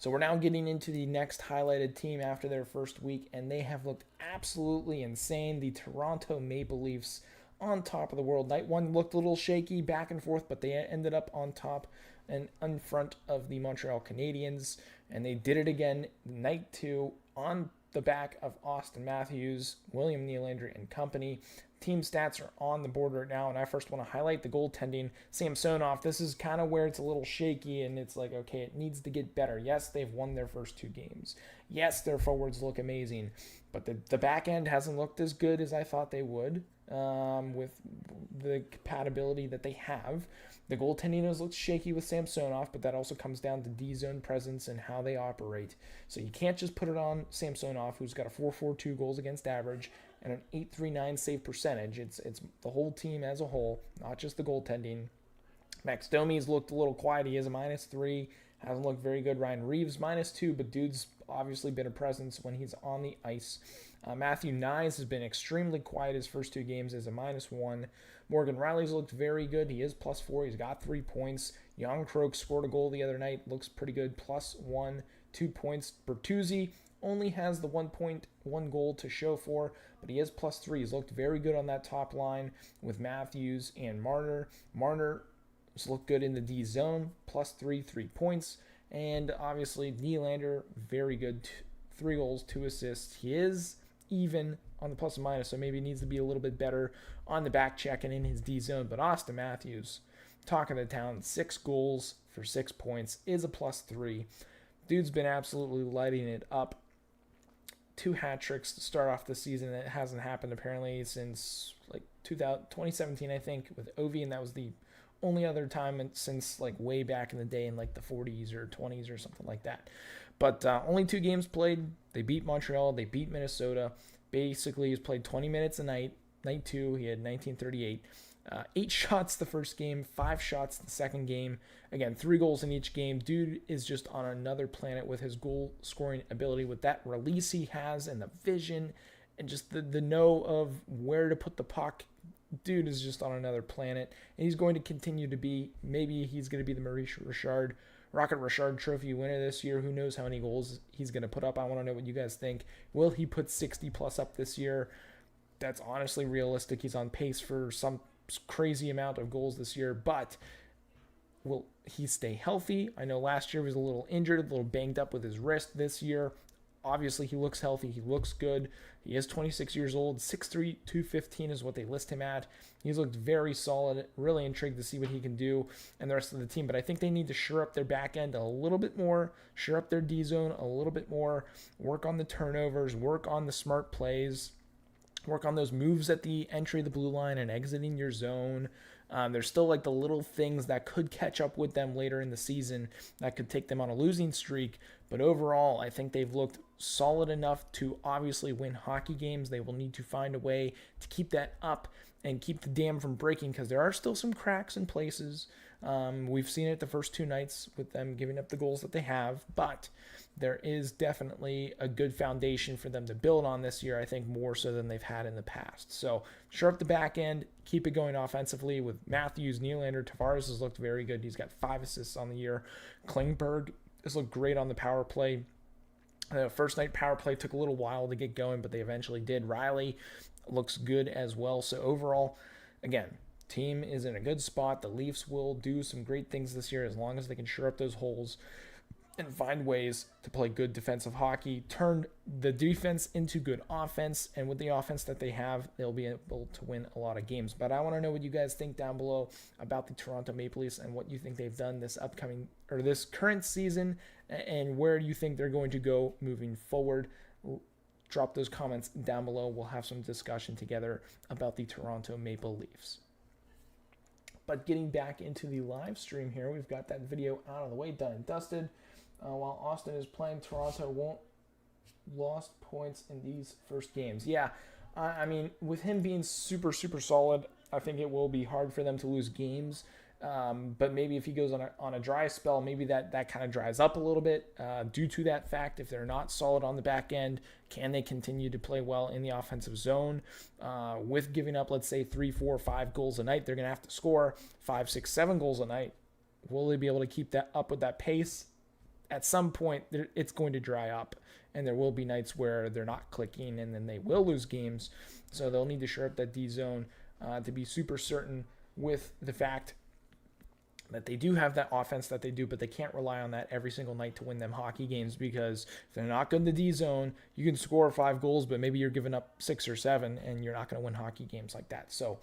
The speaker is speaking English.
So we're now getting into the next highlighted team after their first week, and they have looked absolutely insane. The Toronto Maple Leafs on top of the world. Night one looked a little shaky, back and forth, but they ended up on top and in front of the Montreal Canadiens, and they did it again night two on the back of Austin Matthews, William Nylander, and company. Team stats are on the board right now, and I first want to highlight the goaltending. Samsonov, this is kind of where it's a little shaky, and it's like, okay, it needs to get better. Yes, they've won their first two games. Yes, their forwards look amazing, but the back end hasn't looked as good as I thought they would with the compatibility that they have. The goaltending has looked shaky with Samsonov, but that also comes down to D-zone presence and how they operate. So you can't just put it on Samsonov, who's got a 4.42 goals against average and an 8.39 save percentage. It's the whole team as a whole, not just the goaltending. Max Domi's looked a little quiet. He is a -3. Hasn't looked very good. Ryan Reeves -2, but dude's obviously been a presence when he's on the ice. Matthew Nyes has been extremely quiet his first two games as a -1. Morgan Riley's looked very good. He is +4. He's got 3 points. Jan Krok scored a goal the other night. Looks pretty good. +1, 2 points. Bertuzzi only has the 1.1 goal to show for, but he is +3. He's looked very good on that top line with Matthews and Marner. Marner has looked good in the D zone, +3, 3 points. And obviously, Nylander, very good. 3 goals, 2 assists. He is even on the plus and minus, so maybe he needs to be a little bit better on the back check and in his D zone. But Austin Matthews, talking to town, 6 goals for 6 points, is a +3. Dude's been absolutely lighting it up. 2 hat tricks to start off the season. It hasn't happened apparently since like 2017, I think, with Ovi, and that was the only other time since like way back in the day in like the 40s or 20s or something like that. But only 2 games played. They beat Montreal. They beat Minnesota. Basically, he's played 20 minutes a night. Night 2, he had 1938. 8 shots the first game, 5 shots the second game. Again, 3 goals in each game. Dude is just on another planet with his goal scoring ability, with that release he has and the vision and just the know of where to put the puck. Dude is just on another planet, and he's going to continue to be. Maybe he's going to be the Maurice Richard, Rocket Richard Trophy winner this year. Who knows how many goals he's going to put up? I want to know what you guys think. Will he put 60 plus up this year? That's honestly realistic. He's on pace for some crazy amount of goals this year, but will he stay healthy? I know last year he was a little injured, a little banged up with his wrist. This year, obviously he looks healthy. He looks good. He is 26 years old. 6'3", 215 is what they list him at. He's looked very solid. Really intrigued to see what he can do and the rest of the team. But I think they need to shore up their back end a little bit more, shore up their D zone a little bit more, work on the turnovers, work on the smart plays, work on those moves at the entry of the blue line and exiting your zone. There's still like the little things that could catch up with them later in the season that could take them on a losing streak. But overall, I think they've looked solid enough to obviously win hockey games. They will need to find a way to keep that up and keep the dam from breaking, because there are still some cracks in places. We've seen it the first 2 nights with them giving up the goals that they have, but there is definitely a good foundation for them to build on this year, I think more so than they've had in the past. So shore up the back end, keep it going offensively with Matthews, Nylander. Tavares has looked very good. He's got 5 assists on the year. Klingberg has looked great on the power play. First night power play took a little while to get going, but they eventually did. Riley looks good as well. So overall, again, team is in a good spot. The Leafs will do some great things this year as long as they can shore up those holes and find ways to play good defensive hockey, turn the defense into good offense, and with the offense that they have, they'll be able to win a lot of games. But I want to know what you guys think down below about the Toronto Maple Leafs and what you think they've done this current season, and where you think they're going to go moving forward. Drop those comments down below. We'll have some discussion together about the Toronto Maple Leafs. But getting back into the live stream here, we've got that video out of the way, done and dusted. While Austin is playing, Toronto won't lost points in these first games. Yeah, I mean, with him being super, super solid, I think it will be hard for them to lose games. But maybe if he goes on a dry spell, maybe that kind of dries up a little bit due to that fact. If they're not solid on the back end, can they continue to play well in the offensive zone? With giving up, let's say, 3, 4, 5 goals a night, they're going to have to score 5, 6, 7 goals a night. Will they be able to keep that up with that pace? at some point it's going to dry up, and there will be nights where they're not clicking, and then they will lose games. So they'll need to shore up that D zone to be super certain with the fact that they do have that offense that they do, but they can't rely on that every single night to win them hockey games, because if they're not good in the D zone, you can score 5 goals, but maybe you're giving up 6 or 7, and you're not going to win hockey games like that. So